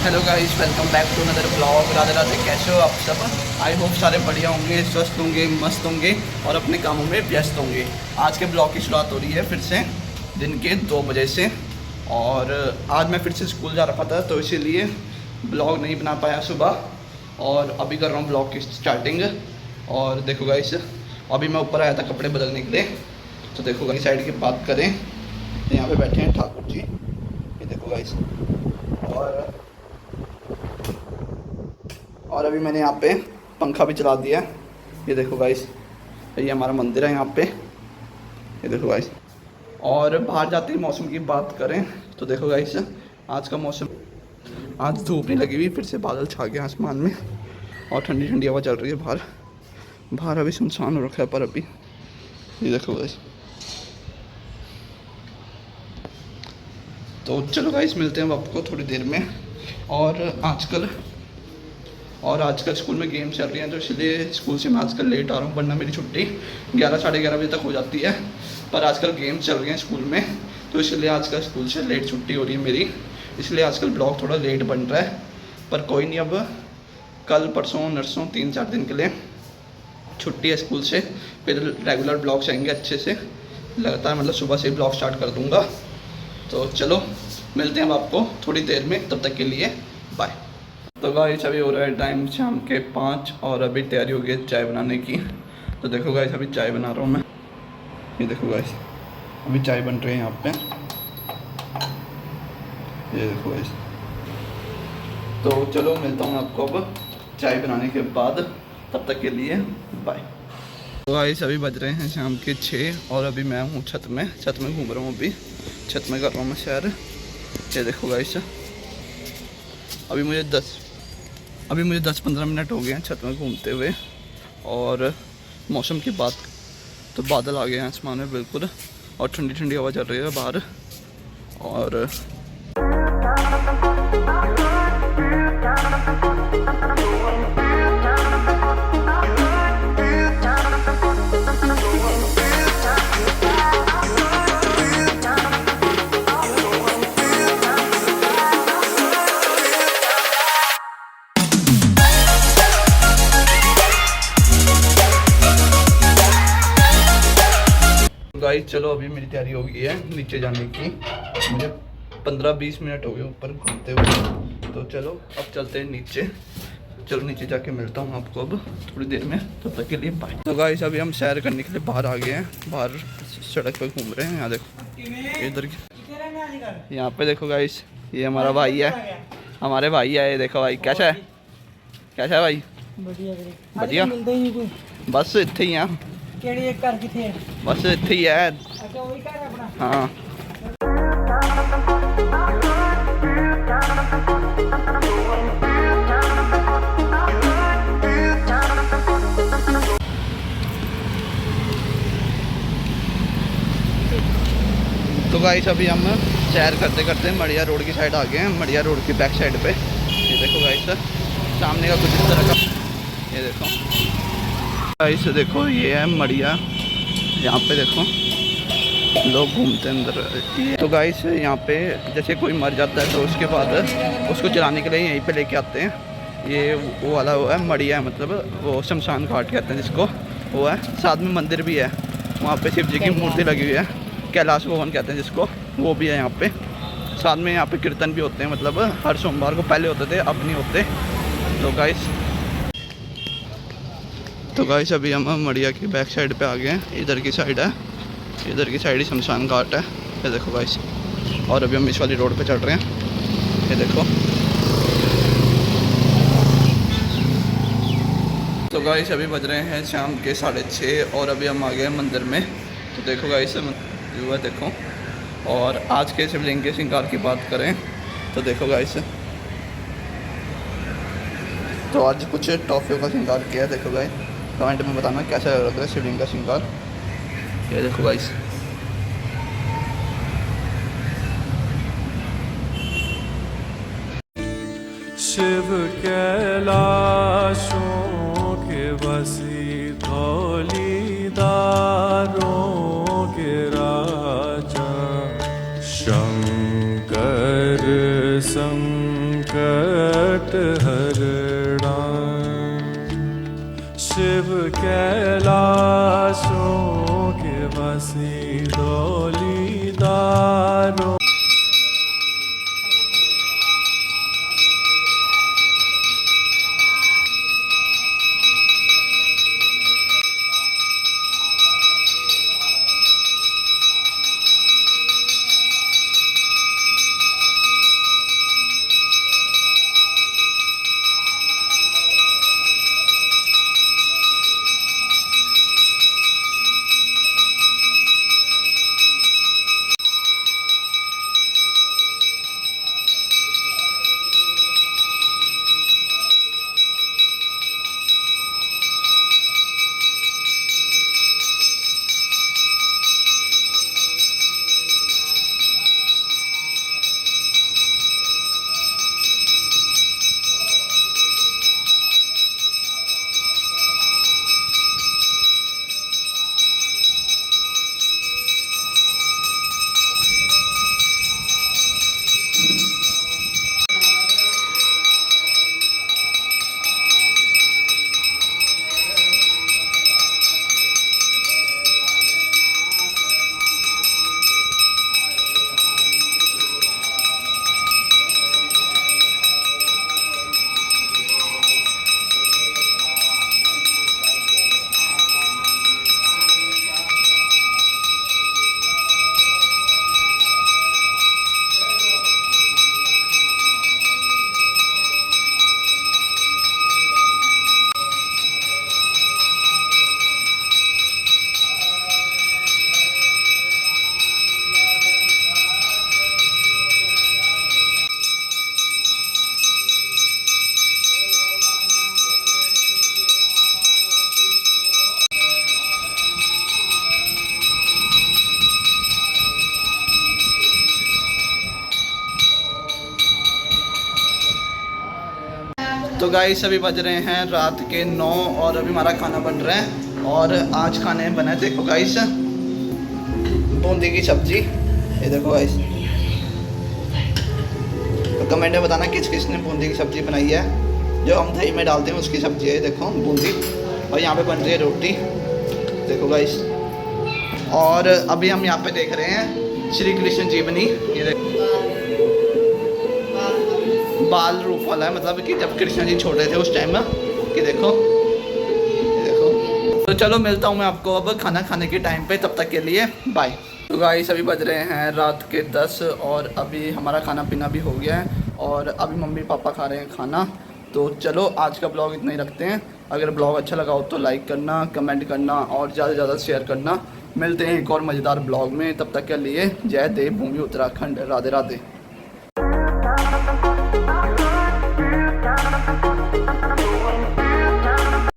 Hello guys, welcome back to another blog. Radhe Radhe, कैसे हो आप सब? आई होप सारे बढ़िया होंगे, स्वस्थ होंगे, मस्त होंगे और अपने कामों में व्यस्त होंगे। आज के ब्लॉग की शुरुआत हो रही है फिर से दिन के 2 बजे से। और आज मैं फिर से स्कूल जा रखा था तो इसीलिए ब्लॉग नहीं बना पाया सुबह। और अभी कर रहा हूँ ब्लॉग की स्टार्टिंग। और देखो गाइस, अभी मैं ऊपर आया था कपड़े बदलने के लिए। तो देखो गाइस, साइड की बात करें तो यहाँ पे बैठे हैं ठाकुर जी, ये देखो गाइस। और अभी मैंने यहाँ पे पंखा भी चला दिया है, ये देखो गाइस। ये हमारा मंदिर है यहाँ पे, ये देखो गाइस। और बाहर जाते ही मौसम की बात करें तो देखो गाइस, आज का मौसम, आज धूप नहीं लगी हुई, फिर से बादल छा गए आसमान में और ठंडी ठंडी हवा चल रही है बाहर। बाहर अभी सुनसान हो रखा है, पर अभी ये देखो गाइस। तो चलो गाइस, मिलते हैं आपको थोड़ी देर में। और आजकल स्कूल में गेम चल रही हैं तो इसलिए स्कूल से मैं आजकल लेट आ रहा हूँ, वरना मेरी छुट्टी 11 साढ़े 11 बजे तक हो जाती है। पर आजकल गेम चल रही हैं स्कूल में तो इसलिए आजकल स्कूल से लेट छुट्टी हो रही है मेरी, इसलिए आजकल ब्लॉग थोड़ा लेट बन रहा है। पर कोई नहीं, अब कल परसों नरसों 3-4 दिन के लिए छुट्टी है स्कूल से, फिर रेगुलर ब्लॉग्स आएंगे अच्छे से लगातार, मतलब सुबह से ब्लॉग स्टार्ट कर दूँगा। तो चलो मिलते हैं अब आपको थोड़ी देर में, तब तक के लिए बाय। तो गाइस, अभी हो रहा है टाइम शाम के 5 और अभी तैयारी हो गई है चाय बनाने की। तो देखो गाइस, अभी चाय बना रहा हूँ मैं, ये देखो गाइस, अभी चाय बन रही है यहाँ पे, ये देखो गाइस। तो चलो मिलता हूँ आपको अब चाय बनाने के बाद, तब तक के लिए बाय। तो गाइस, अभी बज रहे हैं शाम के 6 और अभी मैं हूँ छत में घूम रहा हूँ, अभी छत में कर रहा हूँ मैं सैर, ये देखो गाइस। अभी मुझे 10-15 मिनट हो गए हैं छत में घूमते हुए। और मौसम की बात तो बादल आ गए हैं आसमान में बिल्कुल, और ठंडी ठंडी हवा चल रही है बाहर। और गाइस, चलो अभी मेरी तैयारी हो गई है नीचे जाने की। मुझे 15-20 मिनट हो गए ऊपर घूमते हुए, तो चलो अब चलते हैं नीचे। चलो नीचे जाके मिलता हूँ आपको अब थोड़ी देर में, तब तक के लिए बाय। तो गाइस, अभी हम सैर करने के लिए बाहर आ गए हैं, बाहर सड़क पर घूम रहे हैं। यहाँ देखो, इधर की यहाँ पे देखो गाइस, ये हमारा भाई है, हमारे भाई है, ये देखो भाई। कैसा है भाई? बढ़िया। बस इतने ही हैं, बस इतने ही है। हाँ, तो गाइस, अभी हम सैर करते करते मड़िया रोड की साइड आ गए हैं, मड़िया रोड की बैक साइड पे। ये देखो गाइस, सामने का कुछ इस तरह का, ये देखो गाइस, देखो ये है मड़िया। यहाँ पे देखो लोग घूमते हैं अंदर। तो गाइस, यहाँ पे जैसे कोई मर जाता है तो उसके बाद उसको जलाने के लिए यहीं पे लेके आते हैं। ये वो वाला वो है मड़िया, मतलब वो शमशान घाट कहते हैं जिसको, वो है। साथ में मंदिर भी है, वहाँ पे शिव जी की मूर्ति लगी हुई है, कैलाश भवन कहते हैं जिसको, वो भी है यहाँ पे। साथ में यहाँ पे कीर्तन भी होते हैं, मतलब हर सोमवार को, पहले होते थे अब नहीं होते। तो गाइस अभी हम मड़िया की बैक साइड पे आ गए हैं, इधर की साइड है, इधर की साइड ही शमशान घाट है, ये देखो गाइस। और अभी हम इस वाली रोड पे चल रहे हैं, ये देखो। तो गाइस, अभी बज रहे हैं शाम के 6:30 और अभी हम आ गए मंदिर में। तो देखो गाइस, हुआ देखो। और आज के शिवलिंग के श्रृंगार की बात करें तो देखो गाइस, तो आज कुछ टॉफियों का श्रृंगार किया है, देखो गाइस। कमेंट में बताना कैसा लग रहा है शिवलिंग का श्रृंगार, ये देखो गाइस। शिव कैलाशों के बसी धौलीदारों के राजा, शंकर शंकर हरणा शिव कैलाशों के वासी धौलीधारों। तो गाइस अभी बज रहे हैं रात के 9 और अभी हमारा खाना बन रहा है। और आज खाने में बना है, देखो गाइस, बूंदी की सब्जी। ये देखो गाइस, तो कमेंट में बताना किस किस ने बूंदी की सब्जी बनाई है। जो हम दही में डालते हैं उसकी सब्जी है, देखो बूंदी। और यहाँ पे बन रही है रोटी, देखो गाइस। और अभी हम यहाँ पे देख रहे हैं श्री कृष्ण जीवनी। ये देखो बाल रूप वाला है, मतलब कि जब कृष्ण जी छोटे थे उस टाइम में, कि देखो ये देखो। तो चलो मिलता हूँ मैं आपको अब खाना खाने के टाइम पे, तब तक के लिए बाय। तो गाइस अभी बज रहे हैं रात के 10 और अभी हमारा खाना पीना भी हो गया है और अभी मम्मी पापा खा रहे हैं खाना। तो चलो आज का ब्लॉग इतना ही रखते हैं। अगर ब्लॉग अच्छा लगा हो तो लाइक करना, कमेंट करना और ज़्यादा से ज़्यादा शेयर करना। मिलते हैं एक और मज़ेदार ब्लॉग में, तब तक के लिए जय देव भूमि उत्तराखंड। राधे राधे।